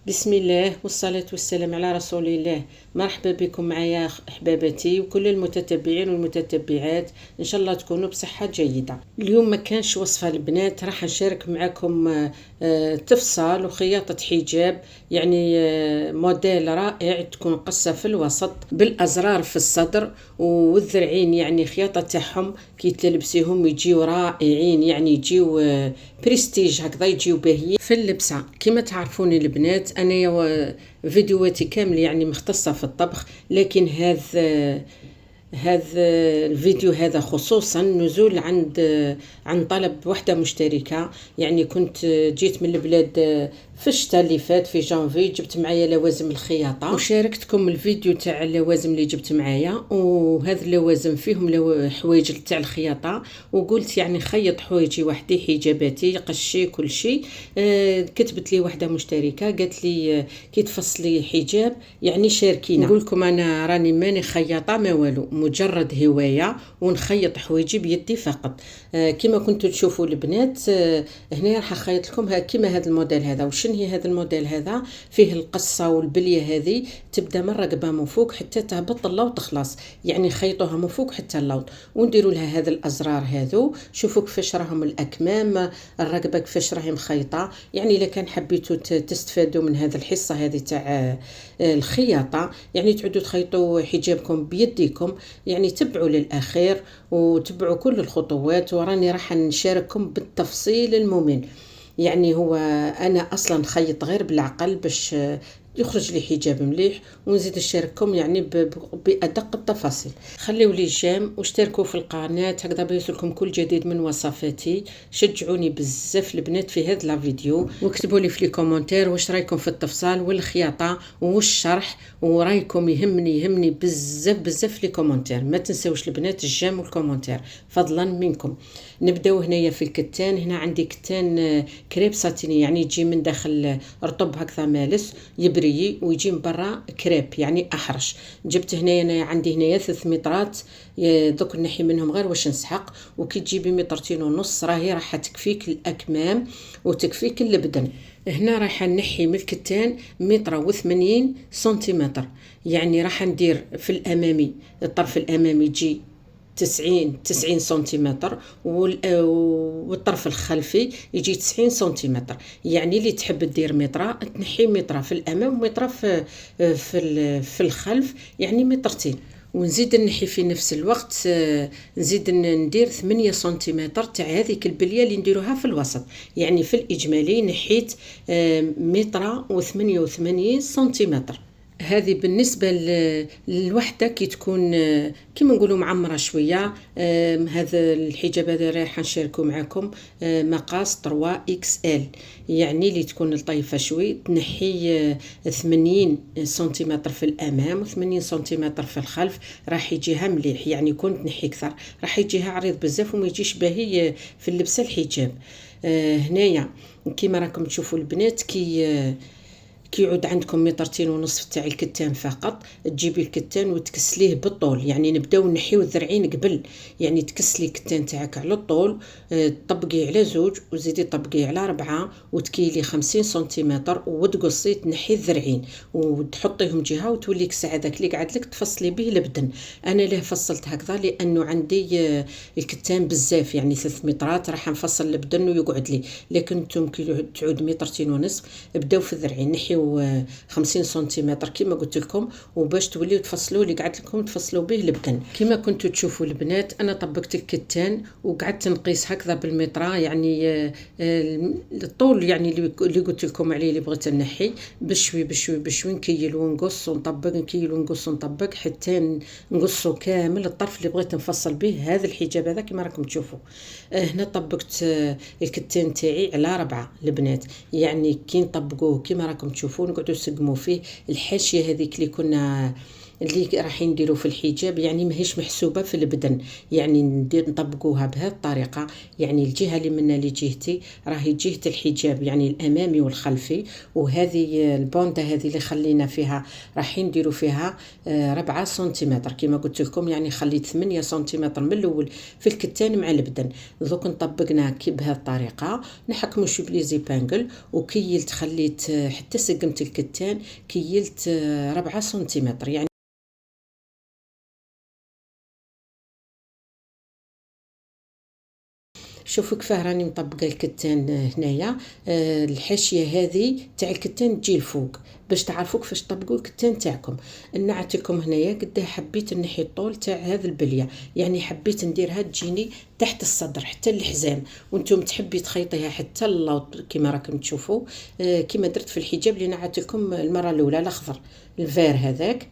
بسم الله والصلاة والسلام على رسول الله. مرحبا بكم معايا احباباتي وكل المتتبعين والمتتبعات، ان شاء الله تكونوا بصحة جيدة. اليوم ما كانش وصفة البنات، راح نشارك معكم تفصال وخياطة حجاب، يعني موديل رائع، تكون قصة في الوسط بالازرار في الصدر والذرعين، يعني خياطة تاعهم كي تلبسيهم يجيو رائعين، يعني يجيو بريستيج هكذا، يجيو باهيين في اللبسة. كما تعرفوني البنات انا فيديوهاتي كامل يعني مختصة في الطبخ، لكن هذا الفيديو هذا خصوصا نزول عن طلب وحدة مشتركة. يعني كنت جيت من البلاد في الشتاء اللي فات في جانفي، جبت معايا لوازم الخياطة وشاركتكم الفيديو تاع اللوازم اللي جبت معايا، وهذا اللوازم فيهم حوايج تاع الخياطة، وقلت يعني خيط حوايجي وحدي، حجاباتي، قشي، كل شيء. كتبت لي وحدة مشتركة قالت لي كي تفصلي حجاب يعني شاركينا. نقول لكم انا راني ماني خياطة ما والو، مجرد هواية ونخيط حوايجي بيدي فقط. كما كنتوا تشوفوا البنات، هنا راح نخيط لكم كما هذا الموديل هذا. وشن هي هذا الموديل هذا؟ فيه القصة والبلية هذه تبدا من الرقبة من فوق حتى تهبط اللوط تخلص، يعني خيطوها من فوق حتى اللوط، ونديروا لها هذا الازرار هذو. شوفوا كيفاش راهم الاكمام، الرقبة كيفاش راهي مخيطة. يعني اذا كان حبيتوا تستفادوا من هذا الحصة هذه تاع الخياطة، يعني تعودوا تخيطوا حجابكم بيديكم، يعني تبعوا للأخير وتبعوا كل الخطوات، وراني راح نشارككم بالتفصيل الممل. يعني هو أنا أصلا خيط غير بالعقل باش يخرج لي حجاب مليح، ونزيد نشارككم يعني بأدق التفاصيل. خليوا لي جيم واشتركوا في القناة هكذا بيوصلكم كل جديد من وصفاتي. شجعوني بزاف البنات في هذا الفيديو، واكتبوا لي في لي كومنتير واش رايكم في التفصيل والخياطة والشرح، ورايكم يهمني بزاف بزاف لي كومنتير. ما تنسوش البنات الجيم والكومنتير فضلا منكم. نبداو هنايا في الكتان. هنا عندي كتان كريب ساتيني، يعني يجي من داخل رطب هكذا مالس يبري، ويجي من برا كريب يعني احرش. جبت هنايا انا عندي هنايا 3 مترات، دوك نحي منهم غير واش نسحق. وكي تجيبي مترتين ونص راهي راح تكفيك الاكمام وتكفيك اللبدن. هنا راح نحي من الكتان 180 سنتيمتر، يعني راح ندير في الامامي، الطرف الامامي يجي 90 سنتيمتر، والطرف الخلفي يجي 90 سنتيمتر. يعني اللي تحب دير متر تنحي متر في الامام ومتر في الخلف، يعني مترتين. ونزيد نحي في نفس الوقت، نزيد ندير 8 سنتيمتر تاع هذيك البليه اللي نديروها في الوسط. يعني في الاجمالي نحيت متر و88 سنتيمتر. هذه بالنسبة للوحدة كي تكون كما نقولوا معمرة شوية. هذا الحجاب هذا راح نشاركه معكم مقاس 3XL، يعني اللي تكون لطيفة شوي. تنحي 80 سنتيمتر في الأمام و80 سنتيمتر في الخلف، راح يجيها مليح. يعني كنت نحي أكثر راح يجيها عريض بزاف وما يجيش باهي في اللبسة الحجاب. هنايا كما راكم تشوفوا البنات، كي يعود عندكم مترتين ونصف تاع الكتان فقط، تجيبي الكتان وتكسليه بالطول. يعني نبداو نحيو الذرعين قبل، يعني تكسلي الكتان تاعك على الطول، طبقيه على 2 وزيدي طبقيه على 4 وتكيلي 50 سنتيمتر، وتقصي تنحي الذرعين وتحطيهم جهه، وتوليك ساعه داك اللي قعد لك تفصلي به البدن. انا ليه فصلت هكذا؟ لانه عندي الكتان بزاف، يعني 3 مترات راح نفصل البدن ويقعد لي. لكن نتوما كي تعود مترتين ونصف ابداو في الذرعين نحيو 50 سنتيمتر كما قلت لكم، وباش توليو تفصلوا اللي قعدت لكم تفصلوا به البدن. كما كنتوا تشوفوا البنات انا طبقت الكتان وقعدت نقيس هكذا بالمتر، يعني الطول يعني اللي قلت لكم عليه اللي بغيت نحي بشوي بشوي بشوي، نكيل ونقص ونطبق، نكيل ونقص ونطبق حتى نقصوا كامل الطرف اللي بغيت نفصل به هذا الحجاب هذا كما راكم تشوفوا. هنا طبقت الكتان تاعي على 4 البنات، يعني كي نطبقوه كما راكم تشوفوا نقعدوا نسقموا فيه الحاشيه هذيك اللي كنا اللي راح نديرو في الحجاب يعني ماهيش محسوبه في البدن، يعني نطبقوها بهذه الطريقه. يعني الجهه اللي منا لجهتي راهي جهه الحجاب، يعني الامامي والخلفي، وهذه البونده هذه اللي خلينا فيها راح نديرو فيها 4 سنتيمتر كما قلت لكم. يعني خليت 8 سنتيمتر من الاول في الكتان مع البدن. دوك نطبقنا بهذه الطريقه، نحكمو شوف لي زيبانجل، وكيلت خليت حتى سقمت الكتان، كيلت 4 سنتيمتر. يعني شوفوا كيفاه راني مطبقه الكتان هنايا. الحاشيه هذه تاع الكتان تجي الفوق باش تعرفوا كيفاش تطبقوا الكتان تاعكم. نعت لكم هنايا قد حبيت نحي الطول تاع هذه البليه، يعني حبيت نديرها تجيني تحت الصدر حتى الحزام، وانتم تحبي تخيطيها حتى اللوط كما راكم تشوفوا. كما درت في الحجاب اللي نعت لكم المره الاولى الاخضر الفير هذاك،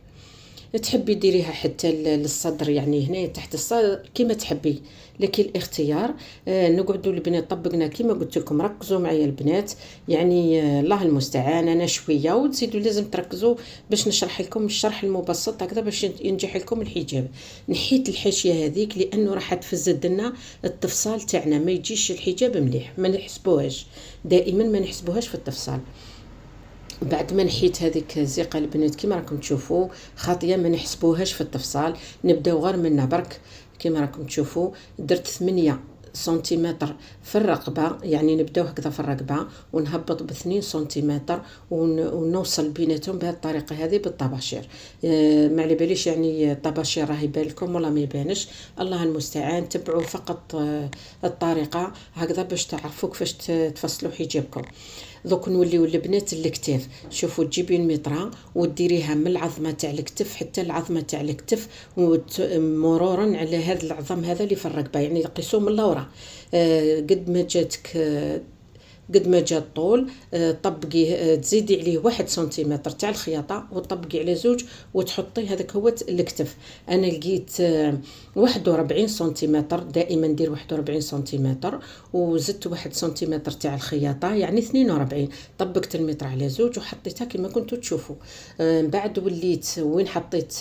تحبي ديريها حتى للصدر، يعني هنا تحت الصدر كما تحبي، لكن الاختيار. نقعدوا البنات طبقنا كما قلت لكم. ركزوا معايا البنات، يعني الله المستعان، انا شويه وتزيدوا لازم تركزوا باش نشرح لكم الشرح المبسط هكذا باش ينجح لكم الحجاب. نحيت الحاشيه هذيك لانه راح تفسد لنا التفصال تاعنا، ما يجيش الحجاب مليح، ما نحسبوهاش دائما، ما نحسبوهاش في التفصال. بعد ما نحيت هذيك الزيقه البنات كما راكم تشوفوا خاطيه ما نحسبوهاش في التفصال، نبداو غير منا برك. كما راكم تشوفوا درت 8 سنتيمتر في الرقبه، يعني نبداو هكذا في الرقبه ونهبط ب2 سنتيمتر ونوصل بيناتهم بهذه الطريقه هذه بالطباشير. ما على باليش يعني الطباشير راهي يبان لكم ولا ما يبانش، الله المستعان. تبعوا فقط الطريقه هكذا باش تعرفوا كيفاش تفصلوا حجابكم. دوك نوليو البنات الكتاف. شوفوا تجيبي المطره وديريها من العظمه تاع الكتف حتى العظمه تاع الكتف، مرورا على هذا العظم هذا اللي في الركبه، يعني قيسوه من اللورا. قد ما جاتك قد ما جا الطول طبقيه، تزيدي عليه 1 سنتيمتر تاع الخياطه وطبقي على 2 وتحطي هذاك هو الكتف. انا لقيت 41 سنتيمتر، دائما ندير 41 سنتيمتر، وزدت 1 سنتيمتر تاع الخياطه يعني 42. طبقت المتر على 2 وحطيتها كما كنتوا تشوفوا. من بعد وليت وين حطيت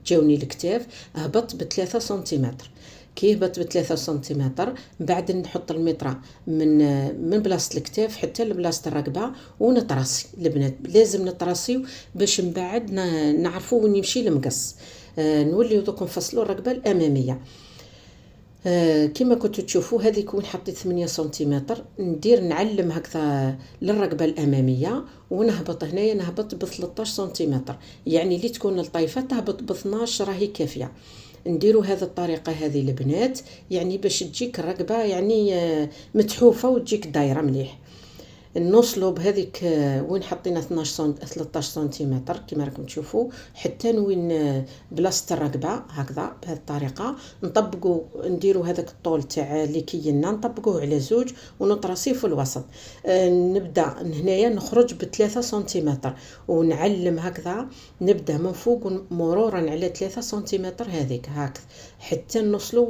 جاوني الكتاف هبط ب3 سنتيمتر. كي هبط ب3 سنتيمتر من بعد نحط المترة من بلاصه الكتاف حتى لبلاصه الرقبه ونطرسي. البنات لازم نطرسيو باش من بعد نعرفوا وين يمشي المقص. نوليو دوك نفصلوا الرقبه الاماميه. كما كنتوا تشوفوا هذيك وين حطيت 8 سنتيمتر ندير نعلم هكذا للرقبه الاماميه، ونهبط هنايا نهبط ب13 سنتيمتر، يعني اللي تكون الطايفه تهبط ب12 راهي كافيه. نديروا هذه الطريقه هذه البنات، يعني باش تجيك الرقبه يعني متحوفه وتجيك دايره مليح. نوصلوا بهذيك وين حطينا 13 سنتيمتر كما راكم تشوفوا حتى وين بلاصه الرقبه هكذا بهذه الطريقه. نطبقوا نديروا هذاك الطول تاع اللي كينا نطبقوه على 2 ونطرسيه في الوسط. نبدا هنايا نخرج ب3 سنتيمتر ونعلم هكذا، نبدا من فوق مرورا على 3 سنتيمتر هذيك هكذا حتى نوصلوا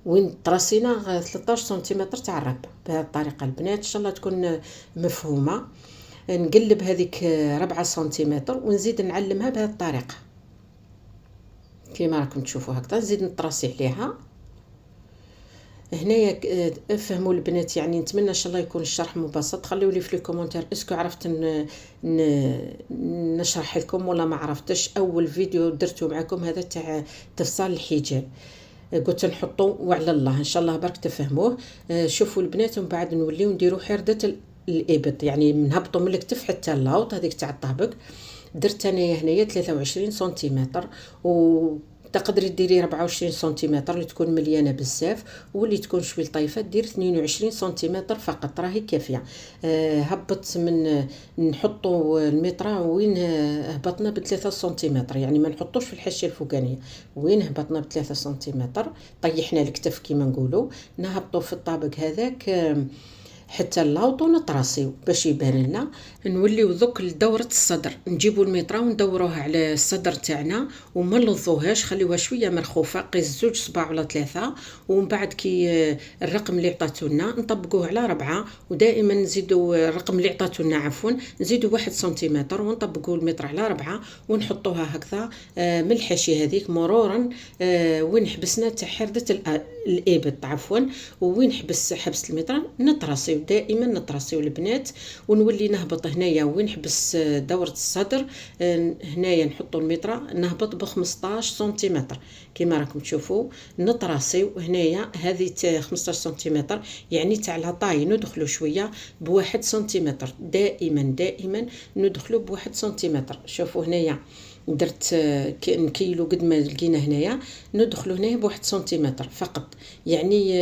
وين طرسينا 13 سنتيمتر تاع الرقبه. بهذه الطريقه البنات ان شاء الله تكون مفهومه. نقلب هذيك 4 سنتيمتر ونزيد نعلمها بهذه الطريقه كما راكم تشوفوا هكذا، نزيد نطرسي عليها هنايا. افهموا البنات، يعني نتمنى ان شاء الله يكون الشرح مبسط. خليوا لي في الكومنتير اسكو عرفت نشرح لكم ولا ما عرفتش. اول فيديو درته معكم هذا تاع تفصيل الحجاب، قلت نحطو وعلى الله ان شاء الله برك تفهموه. شوفوا البنات ومن بعد نوليو نديرو حردة الابط، يعني نهبطوا من الكتف حتى اللوط هذيك تاع الطابق. درت انايا هنايا 23 سنتيمتر، و تقدري ديري 24 سنتيمتر اللي تكون مليانه بزاف، واللي تكون شوي لطيفه دير 22 سنتيمتر فقط راهي كافيه. هبط من نحطوا المتره وين هبطنا ب3 سنتيمتر، يعني ما نحطوش في الحاشيه الفوقانيه، وين هبطنا ب3 سنتيمتر طيحنا الكتف كيما نقولوا. نهبطوا في الطابق هذاك حتى اللوط ونطراسيو باش يبان لنا. نوليو دوك لدورة الصدر، نجيبو الميطرة وندوروها على الصدر تاعنا وما نلظوهاش، خليوها شويه مرخوفه، قيس 2 صباع ولا 3، ومن بعد كي الرقم اللي عطاتولنا نطبقوه على 4، ودائما نزيدو الرقم اللي عطاتولنا عفوا نزيدو 1 سنتيمتر ونطبقو المتر على 4 ونحطوها هكذا من الحاشيه هذيك مرورا وين حبسنا تاع حردة الابط عفوا، وين حبس المتر نطراسيو، دائما نطراسيو البنات. ونولي نهبط هنايا وين حبس دورة الصدر، هنايا نحطو المتر نهبط ب 15 سنتيمتر كما راكم تشوفوا، نطراسيو هنايا هذه 15 سنتيمتر يعني تاع لاطاي ندخلو شويه ب1 سنتيمتر، دائما ندخلو ب1 سنتيمتر. شوفوا هنايا درت نكيلو قد ما لقينا هنايا، ندخلو هنايا ب1 سنتيمتر فقط، يعني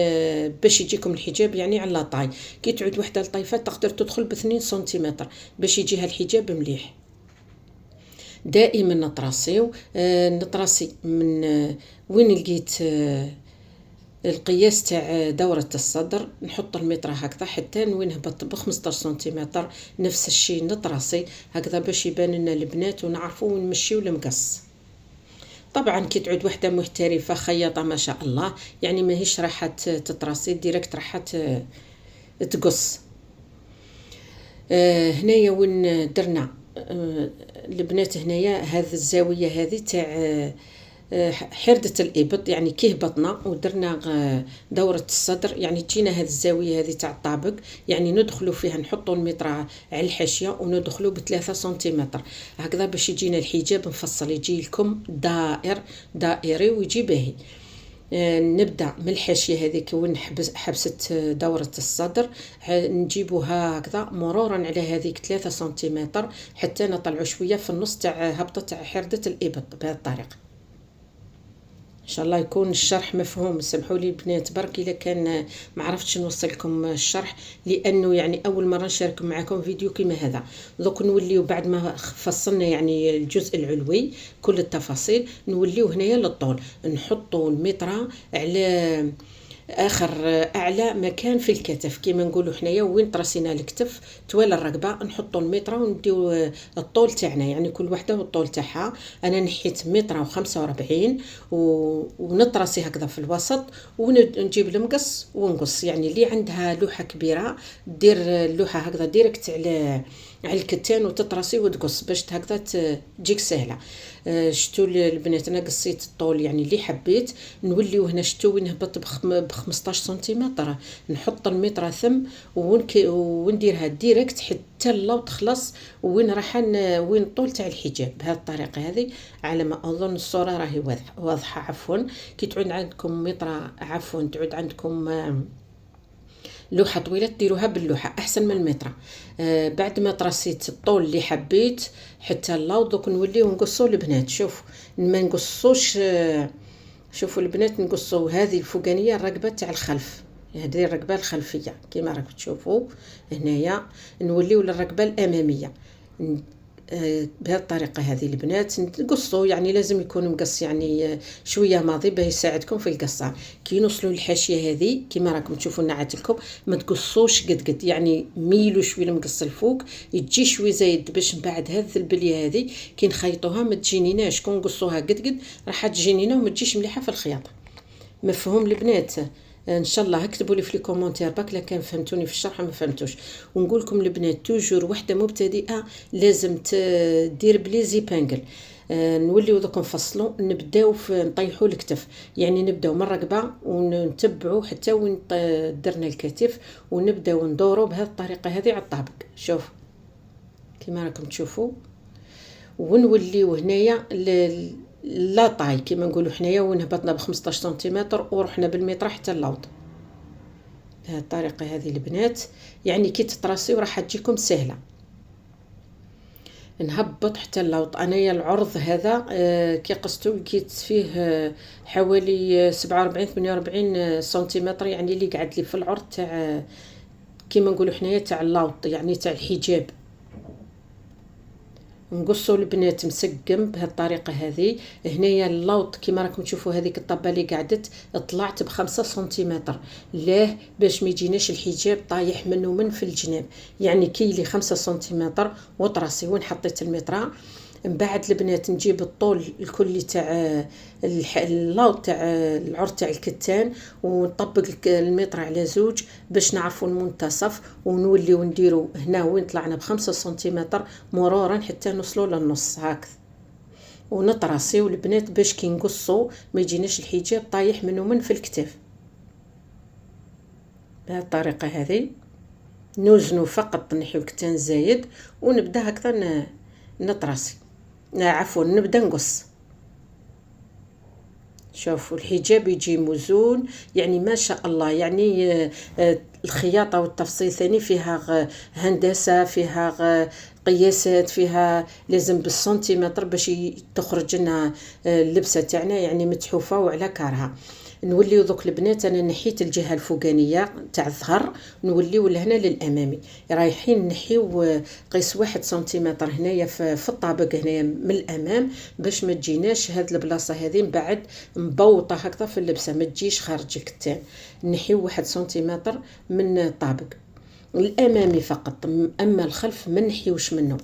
باش يجيكم الحجاب يعني على لاطاي. كي تعود وحده لطيفه تقدر تدخل ب2 سنتيمتر باش يجيها الحجاب مليح. دائما نطراسيو نطراسي من وين لقيت القياس تاع دورة الصدر، نحط المتر هكذا حتى وين نهبط ب 15 سنتيمتر، نفس الشيء نطراسي هكذا باش يبان لنا البنات ونعرفوا وين نمشيو المقص. طبعا كي تعود وحده محترفه خياطه ما شاء الله، يعني ماهيش راح تطراسي ديريكت، راح تقص. هنايا وين درنا البنات، هنايا هذه الزاويه هذه تاع حردة الإبط، يعني كيه بطنا ودرنا دورة الصدر، يعني تجينا هذه الزاوية هذه تاع الطابق، يعني ندخلوا فيها نحطوا المتر على الحاشية وندخلوا ب3 سنتيمتر هكذا باش يجينا الحجاب مفصل، يجي لكم دائري ويجي باهي. نبدا من الحاشيه هذيك وين حبست دوره الصدر، نجيبوها هكذا مرورا على هذيك 3 سنتيمتر حتى نطلعوا شويه في النص تاع هبطه تاع حرده الابط بهذه الطريقه. ان شاء الله يكون الشرح مفهوم. سمحوا لي البنات برك الا كان ما عرفتش نوصل لكم الشرح، لانه يعني اول مره نشارك معكم فيديو كما هذا. دوك نوليو بعد ما فصلنا يعني الجزء العلوي كل التفاصيل، نوليو هنايا للطول نحطوا المتر على اخر اعلى مكان في الكتف كيما نقولوا حنايا، وين طرسينا الكتف توالى الرقبه نحطوا المتر ونديو الطول تاعنا، يعني كل وحده والطول تاعها. انا نحيت 1.45 ونطرسي هكذا في الوسط، ونجيب المقص ونقص. يعني اللي عندها لوحه كبيره دير اللوحه هكذا ديريكت على الكتان وتطرسي وتقص باش هكذا تجيك سهله. شتو البنات انا قصيت الطول يعني اللي حبيت. نوليو هنا شتو وين هبط ب 15 سنتيمتر، نحط المتر ثم ونديرها ديريكت حتى اللوط تخلص وين راح وين الطول تاع الحجاب بهذه الطريقه هذه. على ما اظن الصوره راهي واضحه عفوا. كي تعود عندكم متر عفوا تعود عندكم لوحه طويله ديروها باللوحه احسن من المتر. بعد ما ترسيت الطول اللي حبيت حتى اللوط، دوك نوليو نقصوا البنات. شوف ما نقصوش، شوفوا البنات نقصوا هذه الفوقانيه الرقبه تاع الخلف، هذه الرقبه الخلفيه كما راكم تشوفوا هنايا. نوليو للرقبه الاماميه بهذه الطريقه هذه البنات نقصوا، يعني لازم يكون مقص يعني شويه ماضي باه يساعدكم في القصه. كي نوصلوا للحاشيه هذه كما راكم تشوفوا نعت لكم ما تقصوش قد يعني ميلوا شويه المقص الفوق يجي شويه زايد باش من بعد هذه البليه هذه كي نخيطوها ما تجينيناش، كون نقصوها قد راح تجينينا وما تجيش مليحه في الخياطه. مفهوم البنات؟ ان شاء الله اكتبوا لي في الكومونتير باك لا كان فهمتوني في الشرح ما فهمتوش. ونقول لكم البنات توجور وحده مبتدئه لازم تدير بلي زيبانجل. نوليو دوك نفصلوا نبداو في نطيحوا الكتف، يعني نبداو من الرقبه ونتبعوا حتى وين درنا الكتف ونبداو ندوروا بهذه الطريقه هذه على الطابق. شوف كما راكم تشوفوا، ونوليو هنايا لا طاي كما نقولوا حنايا وين هبطنا ب 15 سنتيمتر ورحنا بالمتر حتى اللوط بهذه الطريقه هذه البنات. يعني كي تطرسيو راح تجيكم سهله. نهبط حتى اللوط. انايا العرض هذا كي قستو لقيت فيه حوالي 47 48 سنتيمتر، يعني اللي قعد لي في العرض تاع كما نقولوا حنايا تاع اللوط يعني تاع الحجاب. نقصوا البنات مسقم بهالطريقه هذه. هنايا اللوط كيما راكم تشوفوا هذيك الطبه اللي قعدت طلعت ب5 سنتيمتر، ليه؟ باش ما يجيناش الحجاب طايح منه من في الجناب. يعني كيلي 5 سنتيمتر وطراسي. وين حطيت المترا؟ من بعد البنات نجيب الطول الكلي تاع اللوط تاع العرض تاع الكتان، ونطبق المتر على زوج باش نعرفوا المنتصف، ونوليو نديرو هنا وين طلعنا ب5 سنتيمتر مرورا حتى نوصلوا للنص هكذا، ونطراسيو البنات باش كي نقصوا ما يجيناش الحجاب طايح منه من في الكتاف. بهالطريقه هذه نوزنوا فقط، نحيو الكتان زايد ونبدا هكذا نطراسي، عفوا نبدا نقص. شوفوا الحجاب يجي موزون، يعني ما شاء الله. يعني الخياطه والتفصيل ثاني فيها هندسه، فيها قياسات، فيها لازم بالسنتيمتر باش تخرج لنا اللبسه تاعنا يعني متحوفه وعلى كارها. نوليو دوك البنات انا نحيت الجهه الفوقانيه تاع الظهر، نوليو لهنا للامامي رايحين نحيو قيس 1 سنتيمتر هنايا في الطابق هنايا من الامام، باش ما تجيناش هاد البلاصه هذه من بعد مبوطه هكذا في اللبسه، ما تجيش خارج الكتان. نحيو 1 سنتيمتر من الطابق الامامي فقط، اما الخلف ما نحيوش منه.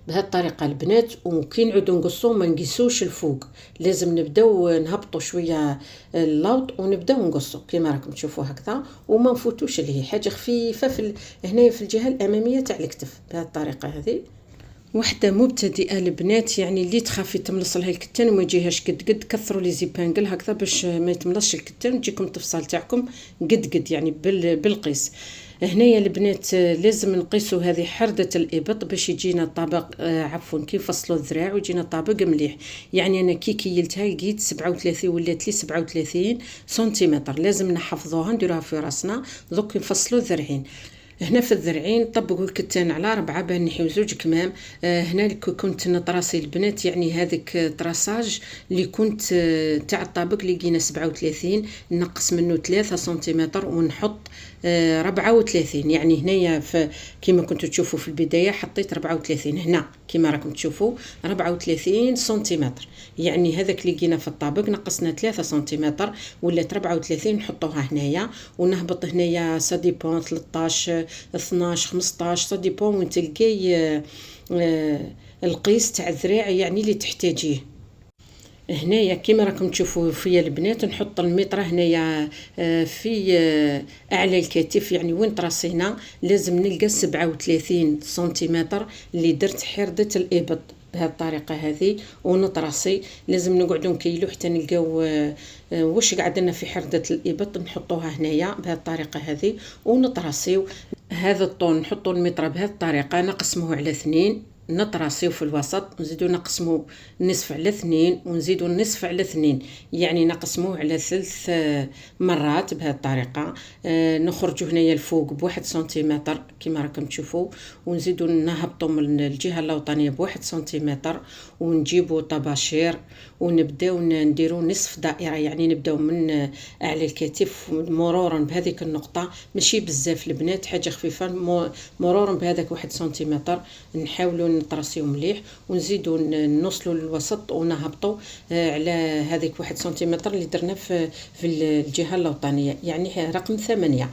بهالطريقه البنات. وكي نعودو نقصو ما نقيسوش الفوق، لازم نبداو نهبطوا شويه اللوط ونبداو نقصو كيما راكم تشوفوا هكذا، وما نفوتوش اللي هي حاجه خفيفه هنايا في الجهه الاماميه تاع الكتف. بهالطريقه هذه وحده مبتدئه البنات، يعني اللي تخافي تملص لها الكتان وما يجيهاش قد كثروا لي زيبانجل هكذا باش ما يتملصش الكتان وتجيكم التفصال تاعكم قد يعني بالقيس. هنايا البنات لازم نقيسوا هذه حردة الإبط باش يجينا الطابق عفوا كي نفصلوا الذراع ويجينا الطابق مليح. يعني أنا كي كيلتها لقيت 37 ولات لي 37 سنتيمتر، لازم نحفظوها نديروها في راسنا. دوك نفصلوا الذراعين. هنا في الذرعين طبقوا الكتان على 4 باه نحيو 2 كمام. هنا كنت نطراسي البنات، يعني هذيك طراساج اللي كنت تاع الطابق اللي لقينا 37 نقص منه 3 سنتيمتر ونحط 34. يعني هنايا كيما كنتوا تشوفوا في البدايه حطيت 34، هنا كيما راكم تشوفوا 34 سنتيمتر. يعني هذاك اللي لقينا في الطابق نقصنا 3 سنتيمتر ولات 34، نحطوها هنايا ونهبط هنايا سا ديبون 13 12 15 سا ديبون وين تلقاي القيس تاع الذراع يعني اللي تحتاجيه. هنايا كيما راكم تشوفوا فيا البنات نحط المتر هنايا في اعلى الكتف، يعني وين تراسينا لازم نلقى 37 سنتيمتر اللي درت حردة الإبط. بهالطريقه هذه ونطراسي لازم نقعدوا نكيلو حتى نلقاو واش قعدنا في حردة الإبط، نحطوها هنايا بهالطريقه هذه ونطراسيو. هذا الطول نحطوا المتر بهالطريقه نقسموه على 2، نطراسيو في الوسط، نزيدو نقسمو النصف على 2 ونزيدو النصف على 2، يعني نقسموه على 3 مرات بهالطريقه. نخرجوا هنايا الفوق ب1 سنتيمتر كيما راكم تشوفوا، ونزيدو نهبطوا من الجهه اللوطانيه ب1 سنتيمتر، ونجيبوا طباشير ونبداو نديروا نصف دائره، يعني نبداو من اعلى الكتف مرورا بهذيك النقطه، ماشي بزاف البنات، حاجه خفيفه مرورا بهذاك 1 سنتيمتر. نحاولوا نطرسيو مليح ونزيدوا نوصلوا للوسط ونهبطوا على هذيك 1 سنتيمتر اللي درنا في الجهه اللوطانيه، يعني رقم 8.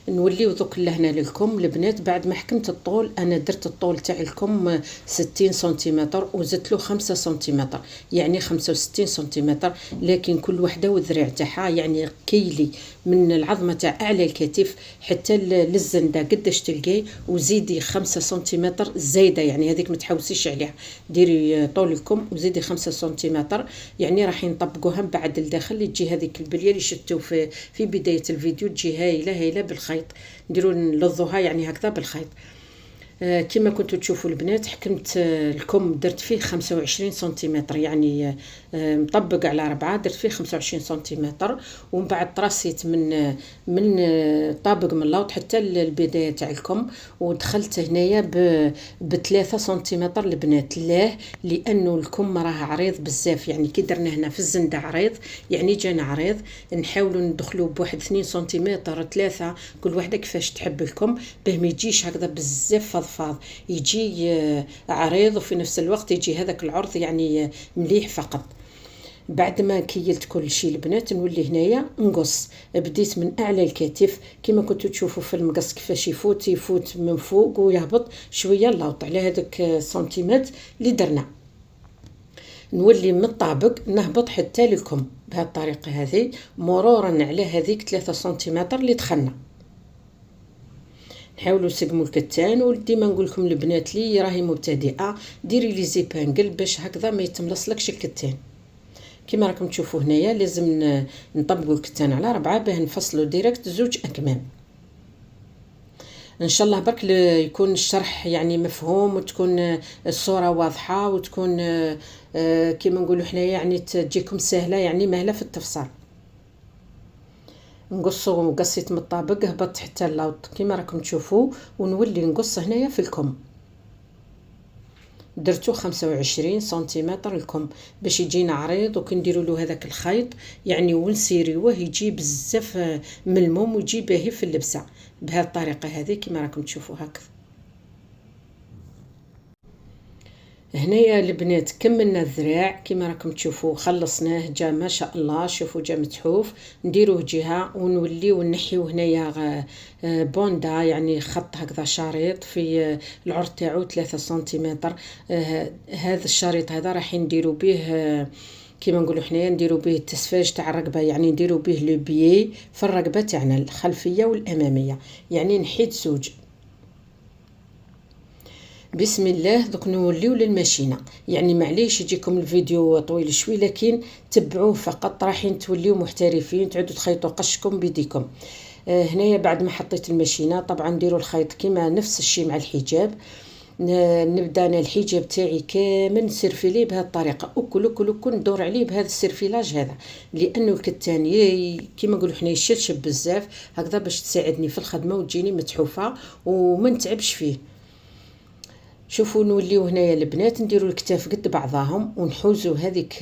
نوليو دوك لهنا للكم البنات. بعد ما حكمت الطول انا درت الطول تاع الكم 60 سنتيمتر وزدت له 5 سنتيمتر، يعني 65 سنتيمتر، لكن كل وحده والذراع تاعها. يعني كيلي من العظمه تاع اعلى الكتف حتى للزنده قداش تلقاي، وزيدي 5 سنتيمتر زايده، يعني هذيك ما تحوسيش عليها، ديري طول الكم وزيدي 5 سنتيمتر. يعني راح نطبقوها من بعد الداخل اللي تجي هذيك البليه اللي شفتوا في بدايه الفيديو، تجي هايله بالخيط، نديروا نلظوها يعني هكذا بالخيط. كما كنتوا تشوفوا البنات حكمت الكم درت فيه 25 سنتيمتر، يعني مطبق على 4 درت فيه 25 سنتيمتر، ومن بعد ترسيت من طابق من اللوط حتى البدايه تاع الكم، ودخلت هنايا ب3 سنتيمتر البنات. لانه الكم راه عريض بزاف، يعني كي درنا هنا في الزنده عريض، يعني جانا عريض، نحاولوا ندخلوا بواحد 2 سنتيمتر 3 كل وحده كيفاش تحب الكم، باه ما يجيش هكذا بزاف فاض يجي عريض، وفي نفس الوقت يجي هذاك العرض يعني مليح فقط. بعد ما كيلت كل شيء البنات نولي هنايا نقص. بديت من اعلى الكتف كما كنتوا تشوفوا في المقص كيفاش يفوت من فوق ويهبط شويه اللوط على هذاك سنتيمتر اللي درنا. نولي من الطابق نهبط حتى لكم بهذه الطريقه هذه، مرورا على هذيك 3 سنتيمتر اللي دخلنا. نحاولوا نسقموا الكتان، وديما نقول لكم البنات لي راهي مبتدئه ديري لي زيبانجل باش هكذا ما يتملصلكش الكتان. كما راكم تشوفوا هنايا لازم نطبقوا الكتان على 4 باه نفصلوا ديريكت 2 اكمام. ان شاء الله برك يكون الشرح يعني مفهوم، وتكون الصوره واضحه، وتكون كما نقولوا حنايا يعني تجيكم سهله، يعني مهله في التفصيل. نقصوا قصيت من الطابق هبطت حتى اللوط كما راكم تشوفوا، ونولي نقص هنايا في الكم. درتو 25 سنتيمتر الكم باش يجينا عريض، وكنديروا له هذاك الخيط يعني ونسيريوه يجي بزاف ملموم ويجي باهي في اللبسه بهذه الطريقه هذه كما راكم تشوفوا هكذا. هنايا البنات كملنا الذراع كما راكم تشوفوا، خلصناه جا ما شاء الله. شوفوا جا متحوف، نديروه جهه ونوليو نحيو هنايا بوندا يعني خط هكذا شريط في العرض تاعو 3 سنتيمتر. هذا الشريط هذا راح نديرو به كما نقولوا حنايا نديرو به التسفاج تاع الرقبه، يعني نديرو به لو بيي في الرقبه تاعنا الخلفيه والاماميه، يعني نحيد زوج. بسم الله. دوك نوليو للماشينه، يعني معليش يجيكم الفيديو طويل شوي، لكن تبعوه فقط راح توليو محترفين، تعودوا تخيطوا قشكم بيديكم. هنايا بعد ما حطيت الماشينه طبعا نديروا الخيط كما نفس الشيء مع الحجاب. نبدا انا الحجاب تاعي كامل نسرفيليه بهذه الطريقه، وكل ندور عليه بهذا السرفيلاج هذا، لانه الكتان كيما نقولوا حنا يشلشب بزاف هكذا باش تساعدني في الخدمه وتجيني متحوفه وما نتعبش فيه. شوفوا نوليو هنايا البنات نديروا الكتاف قد بعضاهم، ونحوزوا هذيك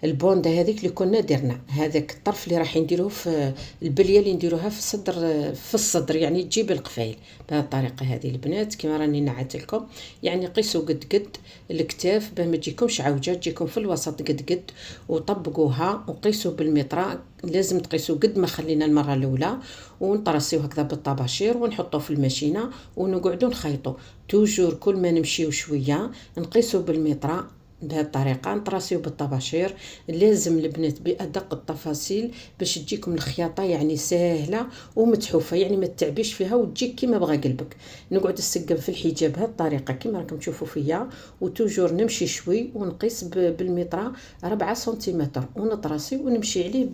البوندا هذيك اللي كنا درنا، هذاك الطرف اللي راح نديروه في البليه اللي نديروها في الصدر يعني تجيب القفايل بهذه الطريقه هذه البنات كما راني نعت لكم. يعني قيسوا قد الكتاف باه ما تجيكمش عوجه، تجيكم في الوسط قد وطبقوها وقيسوا بالمتر. لازم تقيسوا قد ما خلينا المره الاولى، ونطرسيو هكذا بالطباشير ونحطوه في الماشينه ونقعدوا نخيطوا توجور. كل ما نمشيو شويه نقيسوا بالمتر بهذه الطريقه، نطراسيو بالطباشير. لازم البنات بادق التفاصيل باش تجيكم الخياطه يعني سهله ومتحوفه، يعني ما تتعبيش فيها وتجيك كيما بغى قلبك. نقعد نسقم في الحجاب بهذه الطريقه كما راكم تشوفوا فيا، وتوجور نمشي شوي ونقيس بالمتر 4 سنتيمتر ونطراسي ونمشي عليه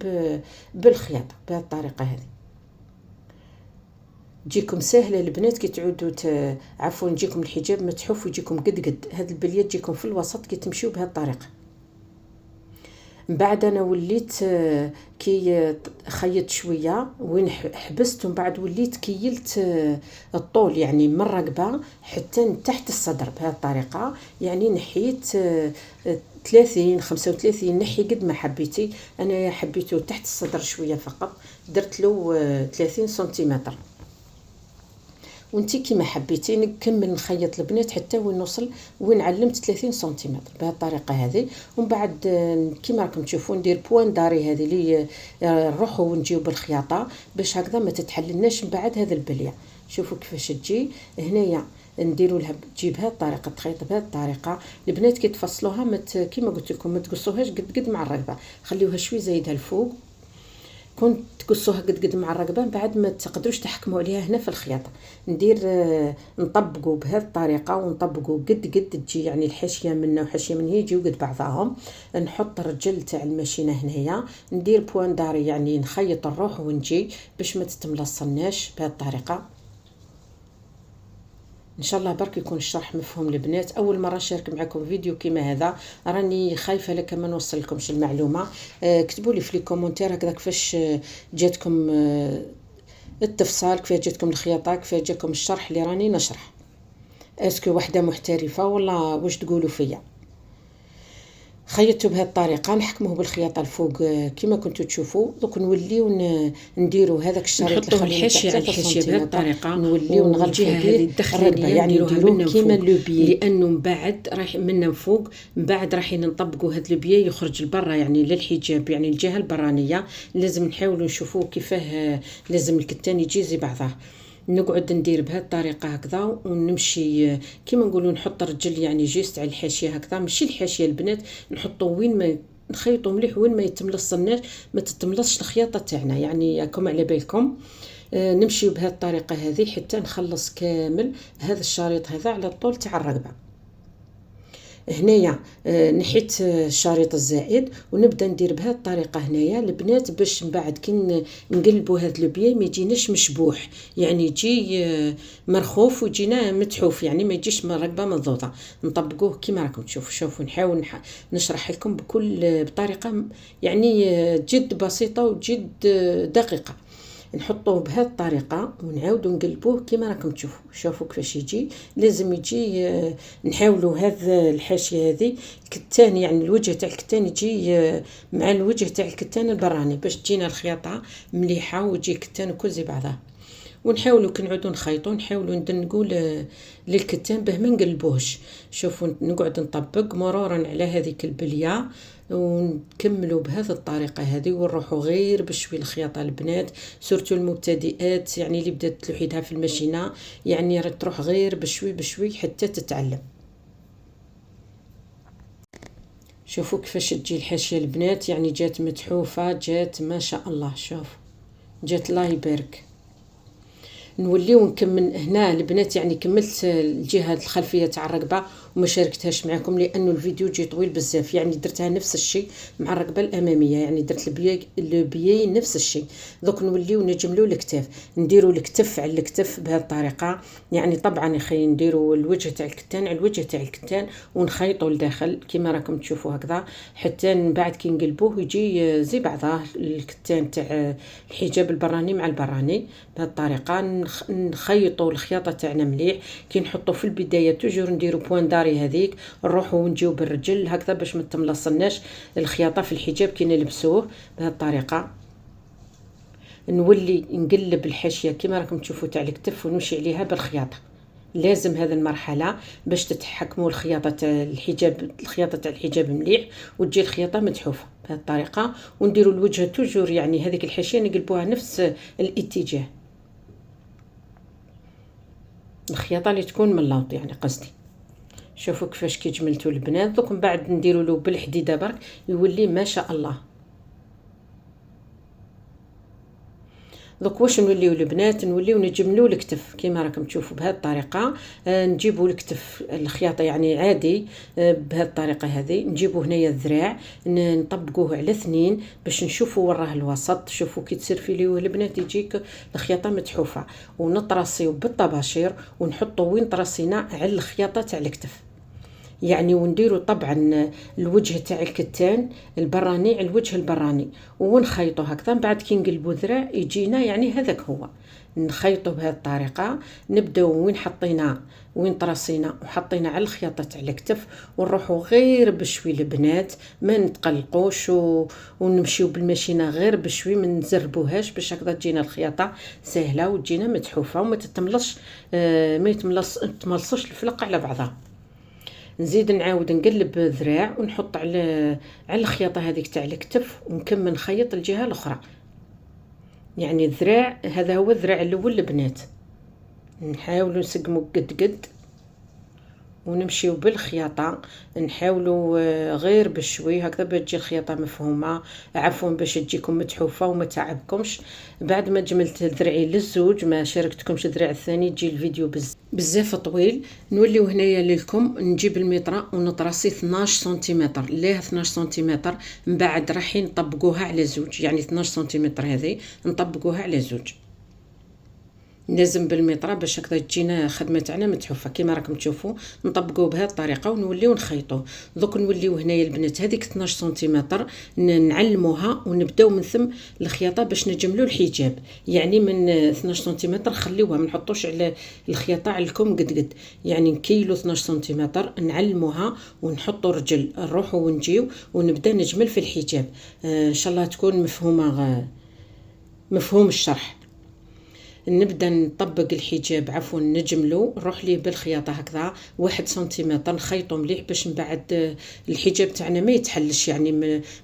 بالخياطه بهذه الطريقه هذه. تجيكم سهله البنات كي تعودوا عفوا تجيكم الحجاب متحوف ويجيكم قد هاد البليه تجيكم في الوسط كي تمشيو بهذه الطريقه. من بعد انا وليت كي خيط شويه وين حبست، ومن بعد وليت كيلت الطول يعني من الرقبه حتى تحت الصدر بهذه الطريقه، يعني نحيت 30 35 نحي قد ما حبيتي. انا حبيته تحت الصدر شويه فقط، درت له 30 سنتيمتر، وانتي كيما حبيتي نكمل نخيط البنات حتى وين نوصل وين علمت 30 سنتيمتر بهذه الطريقه هذه. ومن بعد كيما راكم تشوفوا ندير بوان داري هذه اللي نروحوا ونجيو بالخياطه باش هكذا ما تتحللناش من بعد هذا البليه. شوفوا كيفاش تجي هنايا نديروا لها تجيب بهذه الطريقه، تخيط بهذه الطريقه. البنات كي تفصلوها كيما قلت لكم ما تقصوهاش قد مع الرقبه، خليوها شوي زايدها الفوق، كنت تقصوها قد مع الرقبه بعد ما تقدروش تحكموا عليها هنا في الخياطه. ندير نطبقوا بهذه الطريقه ونطبقوا قد تجي يعني الحاشيه منا وحاشيه من هي يجيو قد بعضهم. نحط الرجل تاع الماشينه هنايا، ندير بوان داري يعني نخيط الروح ونجي باش ما تتملصناش بهذه الطريقه. ان شاء الله برك يكون الشرح مفهوم البنات. اول مره نشارك معكم فيديو كيما هذا، راني خايفه لك ما نوصل لكمش المعلومه. كتبوا لي في لي كومونتير هكذا كيفاش جاتكم التفصيل، كيفاش جاتكم الخياطه، كيفاش جاكم الشرح اللي راني نشرح. اسكو وحده محترفه ولا واش تقولوا فيا؟ خيطته بهذه الطريقه، نحكموه بالخياطه الفوق كما كنتوا تشوفوا. دوك نوليو نديروا هذاك الشريط نحطوا الحاشيه على الحاشيه بهذه الطريقه، نوليو نغلفوا هذه الداخليه يعني نديروها كيما لو بيي، لانه من بعد راح من فوق، من بعد راح نطبقوا هذا البيي يخرج لبرا يعني للحجاب، يعني الجهه البرانيه لازم نحاولوا نشوفوا كيفاه لازم الكتان يجي زي بعضه. نقعد ندير بهذه الطريقه هكذا ونمشي كيما نقولوا نحط رجل يعني جيست على الحاشيه هكذا، ماشي الحاشيه البنات نحطوا وين ما نخيطوا مليح وين ما يتملصناش، ما تتملصش الخياطه تاعنا يعني ياكم على بالكم. نمشي بهذه الطريقه هذه حتى نخلص كامل هذا الشريط هذا على الطول تاع الرقبه. هنايا نحيت الشريط الزائد ونبدا ندير بهذه الطريقه هنايا البنات، باش من بعد كي نقلبوا هذا البيي ما يجيناش مشبوح، يعني يجي مرخوف ويجينا متحوف، يعني ما يجيش من الرقبه مضغوطه. نطبقوه كيما راكم تشوفوا. شوفوا نحاول نشرح لكم بطريقه يعني جد بسيطه وجد دقيقه. نحطوه بهذه الطريقه ونعاودوا نقلبوه كما راكم تشوفوا. شوفوا كيفاش يجي، لازم يجي نحاولوا هذا الحاشيه هذه الكتان، يعني الوجه تاع الكتان يجي مع الوجه تاع الكتان البراني باش تجينا الخياطه مليحه ويجي الكتان كل زي بعضها. ونحاولوا كنعودوا نخيطوا نحاولوا ندنقوا للكتان باه ما نقلبوهش. شوفوا نقعد نطبق مرورا على هذيك البليه ونكملوا بهذه الطريقه هذه ونروحوا غير بشوي الخياطه البنات، سورتو المبتدئات يعني اللي بدات تلوحيدها في الماشينه، يعني تروح غير بشوي بشوي حتى تتعلم. شوفوا كيفاش تجي الحاشيه البنات، يعني جات متحوفه، جات ما شاء الله. شوف جات الله يبارك. نوليو نكمل هنا البنات، يعني كملت الجهه الخلفيه تاع الرقبه وما شاركتهاش معكم لانه الفيديو جي طويل بزاف، يعني درتها نفس الشيء مع الرقبه الاماميه، يعني درت البيي نفس الشيء. دوك نوليو نجملوا الكتاف، نديروا الكتف على الكتف بهذه الطريقه، يعني طبعا يخي نديروا الوجه تاع الكتان على الوجه تاع الكتان ونخيطوا لداخل كما راكم تشوفوا هكذا، حتى من بعد كي نقلبوه يجي زي بعضه الكتان تاع الحجاب البراني مع البراني. بهذه الطريقه نخيطوا الخياطه تاعنا مليح. كي نحطوا في البدايه توجور نديروا بوين داري هذيك، نروحوا ونجيو بالرجل هكذا باش ما تملصناش الخياطه في الحجاب كي نلبسوه. بهذه الطريقه نولي نقلب الحاشيه كما راكم تشوفوا تاع الكتف ونمشي عليها بالخياطه. لازم هذه المرحله باش تتحكموا الخياطه تاع الحجاب، الخياطه تاع الحجاب مليح وتجي الخياطه متحوفه بهذه الطريقه. ونديروا الوجه توجور يعني هذيك الحاشيه نقلبوها نفس الاتجاه، الخياطه اللي تكون من اللوط يعني قصدي. شوفوا كيفاش كي جملتوا البنات. دوك من بعد نديروا له بالحديده برك يولي ما شاء الله. دوك واش نوليو البنات، نوليو نجملوا الكتف كما راكم تشوفوا بهذه الطريقه. نجيبوا الكتف الخياطه يعني عادي بهذه الطريقه هذه. نجيبوا هنايا الذراع نطبقوه على 2 باش نشوفوا وراه الوسط. شوفوا كي تسرفيليوه البنات يجيك الخياطه متحوفه. ونطرسيو بالطباشير ونحطوا وين طرسينا على الخياطه تاع الكتف، يعني ونديروا طبعا الوجه تاع الكتان البراني على الوجه البراني ونخيطوا هكذا. بعد كي نقلبوا ذراع يجينا يعني هذاك هو. نخيطوا بهذه الطريقه، نبداو وين حطينا وين طرسينا وحطينا على الخياطه تاع الكتف ونروحوا غير بشوي البنات، ما نتقلقوش ونمشيو بالماشينه غير بشوي، ما نزربوهاش باش هكذا تجينا الخياطه سهله وتجينا متحوفه وما تتملصش ما تملصش الفلق على بعضها. نزيد نعاود نقلب ذراع ونحط على الخياطه هذيك تاع الكتف ونكمل نخيط الجهه الاخرى. يعني الذراع هذا هو الذراع الاول البنات. نحاولوا نسقموا قد ونمشيو بالخياطه، نحاولوا غير بشوي هكذا باش تجي الخياطه مفهومه، عفوا باش تجيكم متحوفه وما تعبكمش. بعد ما جملت ذراعي للزوج ما شاركتكمش الذراع الثاني تجي الفيديو بزاف طويل. نوليو هنايا لكم نجيب المطره ونطرسي 12 سنتيمتر، ليه 12 سنتيمتر من بعد راح نطبقوها على زوج، يعني 12 سنتيمتر هذه نطبقوها على زوج. لازم بالميطره باش هكذا تجينا خدمه تاعنا متحفه. كيما راكم تشوفوا نطبقوه بهذه الطريقه ونوليو نخيطوه. دوك نوليو هنايا البنات هذيك 12 سنتيمتر نعلموها ونبداو من ثم الخياطه باش نجملوا الحجاب. يعني من 12 سنتيمتر خليوها، ما نحطوش على الخياطه على الكم قد يعني نكيلو 12 سنتيمتر نعلموها ونحطوا رجل نروحوا ونجيو ونبدا نجمل في الحجاب. ان شاء الله تكون مفهومه مفهوم الشرح. نبدا نطبق الحجاب عفوا نجملو، نروح ليه بالخياطه هكذا 1 سنتيمتر نخيطو مليح باش من بعد الحجاب تاعنا ما يتحلش، يعني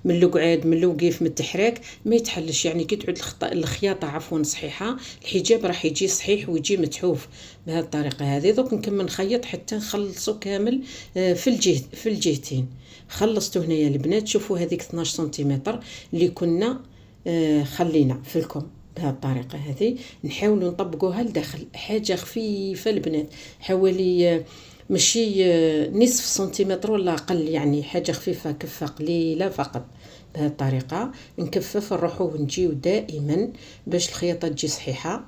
من القعاد من الوقيف من التحراك ما يتحلش. يعني كي تعود الخياطه عفوا صحيحه الحجاب راح يجي صحيح ويجي متحوف بهذه الطريقه هذه. دوك نكمل نخيط حتى نخلصو كامل في الجهتين. خلصتو هنايا البنات. شوفوا هذيك 12 سنتيمتر اللي كنا خلينا في الكم بهذه الطريقه هذه نحاولوا نطبقوها لداخل. حاجه خفيفه البنات، حوالي ماشي نصف سنتيمتر ولا اقل، يعني حاجه خفيفه كفه قليله فقط. بهذه الطريقه نكفف نروحوا ونجيو دائما باش الخياطه تجي صحيحه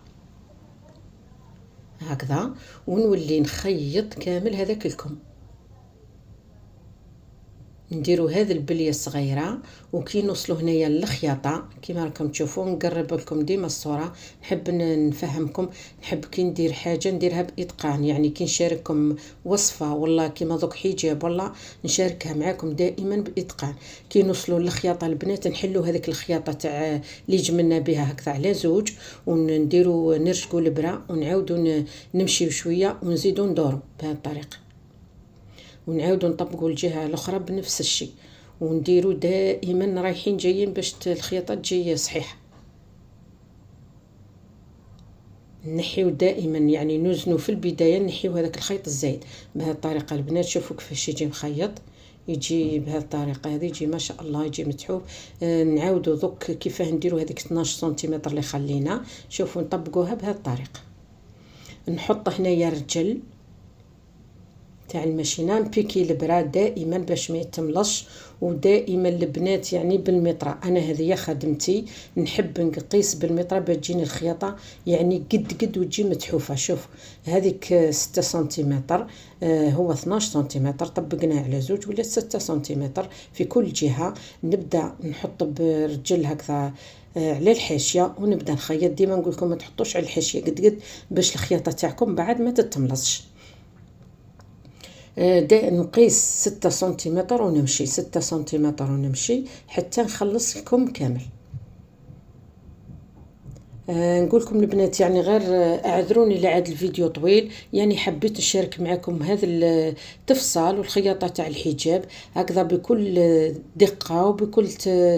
هكذا، ونولي نخيط كامل هذاك الكم. نديروا هذه البليه الصغيره وكي نوصلوا هنايا للخياطه كيما راكم تشوفوا نقرب لكم ديما الصوره. نحب نفهمكم، نحب كي ندير حاجه نديرها باتقان. يعني كي نشارككم وصفه ولا كيما دوك حجاب ولا نشاركها معاكم دائما باتقان. كي نوصلوا للخياطه البنات نحلوا هذيك الخياطه تاع اللي جملنا بها هكذا على زوج، ونديروا نرشقوا البره ونعاودوا نمشيو شويه ونزيدوا ندوروا بهذه الطريقه، ونعاودوا نطبقوا الجهه الاخرى بنفس الشيء، ونديروا دائما رايحين جايين باش الخياطه تجي صحيحه. نحيو دائما يعني نوزنوا في البدايه نحيو هذاك الخيط الزايد بهذه الطريقه البنات. شوفوا كيفاش يجي مخيط، يجي بهذه الطريقه هذه يجي ما شاء الله يجي متحوف. نعاودوا دوك كيفاه نديروا هذيك 12 سنتيمتر اللي خلينا. شوفوا نطبقوها بهذه الطريقه. نحط هنايا رجل تاع الماشينه نبيكي البرا دائما باش ما يتملش. ودائما البنات يعني بالمتره، انا هذه خدمتي نحب نقيس بالمتره باش تجيني الخياطه يعني قد وتجي متحوفه. شوف هذيك 6 سنتيمتر هو 12 سنتيمتر طبقناه على زوج ولا 6 سنتيمتر في كل جهه. نبدا نحط برجل هكذا على الحاشيه ونبدا نخيط. ديما نقول لكم ما تحطوش على الحاشيه قد باش الخياطه تاعكم بعد ما تتملصش. نقيس 6 سنتيمتر ونمشي 6 سنتيمتر ونمشي حتى نخلص لكم كامل. نقول لكم البنات يعني غير اعذروني لعاد الفيديو طويل، يعني حبيت نشارك معكم هذا التفصال والخياطه تاع الحجاب هكذا بكل دقه وبكل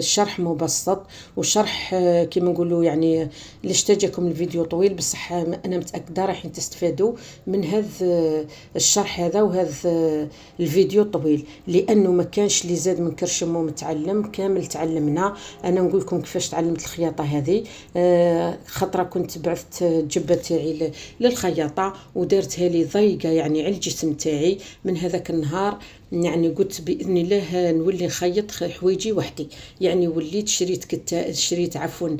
شرح مبسط وشرح كما نقولوا. يعني ليش تجيكم الفيديو طويل بصح انا متاكده راح تستفادوا من هذا الشرح هذا وهذا الفيديو طويل، لانه ما كانش اللي زاد من كرشم ومتعلم كامل تعلمنا. انا نقول لكم كيفاش تعلمت الخياطه هذه. خطره كنت بعثت جبه تاعي للخياطه ودرتها لي ضيقه يعني على الجسم تاعي. من هذاك النهار يعني قلت باذن الله نولي نخيط حوايجي وحدي. يعني وليت شريت عفوا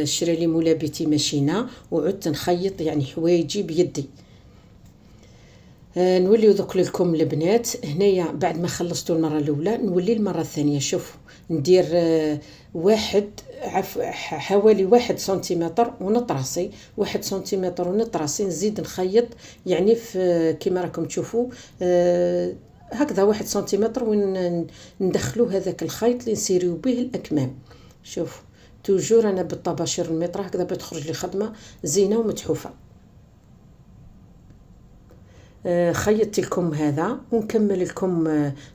شري لي ملابتي ماشينه وعدت نخيط يعني حوايجي بيدي. نولي ذوك لكم البنات هنايا بعد ما خلصتوا المره الاولى نولي المره الثانيه. شوفوا ندير حوالي 1 سنتيمتر ونطراسي 1 سنتيمتر ونطراسي نزيد نخيط يعني في كما راكم تشوفوا هكذا 1 سنتيمتر وندخلوا هذاك الخيط اللي نسيريو به الاكمام. شوفوا توجور انا بالطباشير المتر هكذا بتخرج لي خدمه زينه ومتحوفه. خيطت لكم هذا ونكمل لكم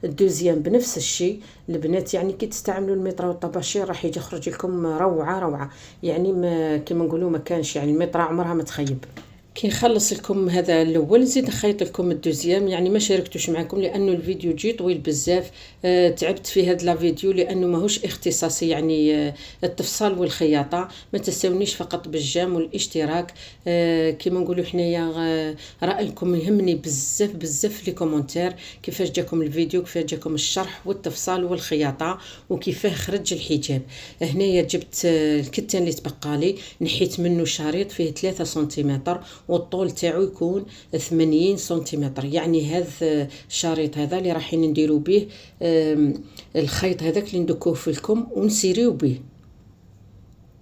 الدوزيام بنفس الشيء البنات. يعني كي تستعملوا المطره والطباشير راح يجي يخرج لكم روعه يعني ما كما نقولوا ما كانش يعني المطره عمرها ما تخيب. كي نخلص لكم هذا الاول نزيد نخيط لكم الدوزيام، يعني ما شاركتوش معكم لانه الفيديو جي طويل بزاف. تعبت في هذا لا فيديو لانه ماهوش اختصاصي، يعني التفصال والخياطه. ما تساونيش فقط بالجام والاشتراك. كيما نقولوا حنايا رايكم يهمني بزاف بزاف في لي كومونتير، كيفاش جاكم الفيديو، كيفاش جاكم الشرح والتفصال والخياطه، وكيفاه خرج الحجاب. هنايا جبت الكتان اللي تبقى لي، نحيت منه شريط فيه 3 سنتيمتر والطول تاعو يكون 80 سنتيمتر. يعني هذا الشريط هذا اللي رايحين نديرو به الخيط هذاك اللي ندكوه في الكم ونسيريو به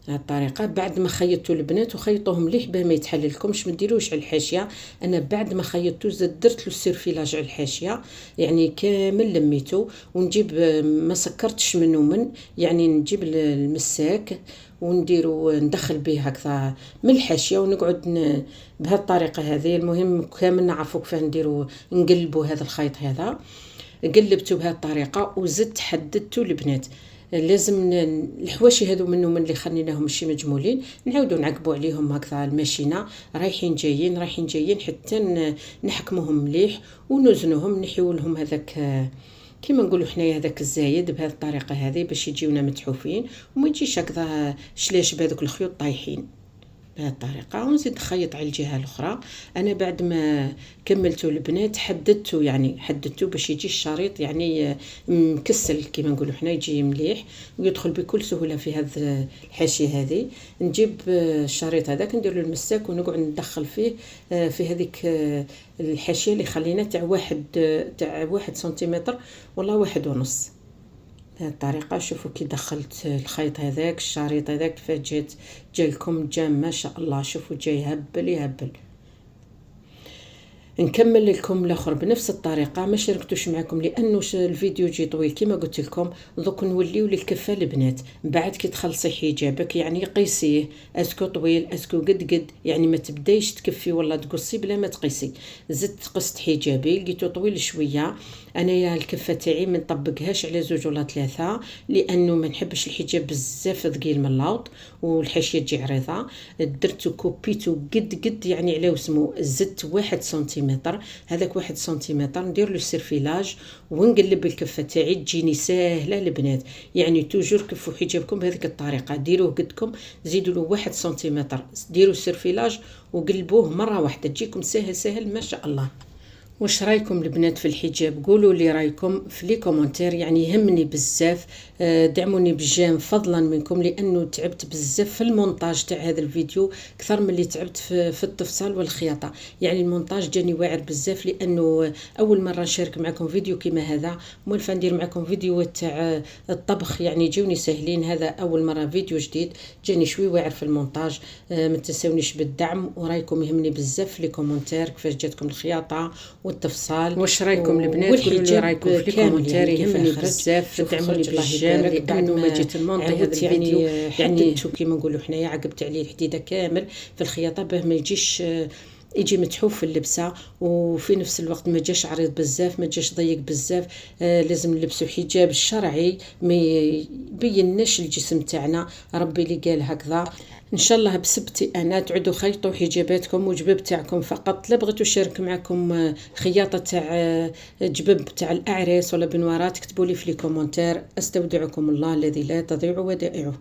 هذه الطريقه. بعد ما خيطتوا البنات وخيطوهم مليح باه ما يتحللكمش، ما ديروش على الحاشيه. انا بعد ما خيطتو زدت درت له السيرفيلاج على الحاشيه، يعني كامل لميته. ونجيب ما سكرتش منه يعني نجيب المساك ونديرو ندخل به هكذا من الحاشيه ونقعد بهذه الطريقه هذه. المهم كامل نعرفوا كيف نديرو نقلبوا هذا الخيط هذا. قلبته بهذه الطريقه وزدت حددته البنات. لازم الحواشي هذو منه من اللي خليناهم ماشي مجمولين نعاودوا نعقبوا عليهم هكذا الماشينه رايحين جايين حتى نحكموهم مليح ونوزنوهم، نحيو لهم هذاك كيما نقولوا حنايا هذاك الزايد بهذه الطريقه هذه باش يجيونا متحوفين وما يجيش هكذا شلاش بهذوك الخيوط طايحين بهذه الطريقه. ونزيد نخيط على الجهه الاخرى. انا بعد ما كملته البنات حددته باش يجي الشريط يعني مكسل كيما نقولوا حنا، يجي مليح ويدخل بكل سهوله في هذه الحاشيه هذه. نجيب الشريط هذاك ندير له المساك ونقعد ندخل فيه في هذيك الحاشيه اللي خلينا تاع واحد سنتيمتر ولا 1.5. بهذه الطريقه شوفوا كي دخلت الخيط هذاك الشريط هذاك كيفاش جالكم جام ما شاء الله. شوفوا جاي يهبل. نكمل لكم الاخر بنفس الطريقه. ما شاركتوش معكم لانه الفيديو جي طويل كما قلت لكم. دوك نوليو للكفه البنات. بعد كي تخلصي حجابك يعني قيسيه اسكو طويل اسكو قد يعني ما تبدايش تكفي ولا تقصي بلا ما تقيسي. زدت قصت حجابي لقيته طويل شويه. انايا الكفه تاعي ما نطبقهاش على 2 ولا 3 لانه ما نحبش الحجاب بزاف ثقيل من اللوط والحاشيه تجي عريضه. درتو كوبيتو قد يعني على وسمو. زدت 1 سنتيمتر. هذاك 1 سنتيمتر ندير له السيرفيلاج ونقلب الكفه تاعي تجيني ساهله البنات. يعني توجور كفوا حجابكم بهذيك الطريقه، ديروه قدكم زيدوا له 1 سنتيمتر، ديروا السيرفيلاج وقلبوه مره واحده تجيكم ساهل ما شاء الله. واش رايكم البنات في الحجاب؟ قولوا لي رايكم في لي كومونتير، يعني يهمني بزاف. دعموني بالجام فضلا منكم لانه تعبت بزاف في المونتاج تاع هذا الفيديو اكثر من اللي تعبت في التفصيل والخياطه. يعني المونتاج جاني واعر بزاف لانه اول مره نشارك معكم فيديو كيما هذا. مولفه ندير معكم فيديوهات تاع الطبخ يعني جوني سهلين، هذا اول مره فيديو جديد جاني شوي واعر في المونتاج. ما تنسونيش بالدعم ورايكم يهمني بزاف في لي كومونتير كيفاش جاتكم الخياطه والتفصال. واش رايكم البنات؟ قولوا لي رايكم في الكومنتار. يهمني بزاف تدعموني بالجام بعد ما جيت المونطي هذا الفيديو. يعني كيما نقولوا حنايا عقبت عليه الحديده كامل في الخياطه باه ما يجيش يجي متحوف في اللبسه وفي نفس الوقت ما جاش عريض بزاف ما جاش ضيق بزاف. لازم نلبسوا حجاب شرعي ما يبينش الجسم تاعنا. ربي اللي قال هكذا. ان شاء الله بسبتي انا تعودوا خيطوا حجاباتكم وجباب تاعكم فقط. لا بغيتوا نشارك معكم خياطه تاع جباب تاع الاعراس ولا بنوارات اكتبوا لي في لي كومونتير. استودعكم الله الذي لا تضيع ودائعه.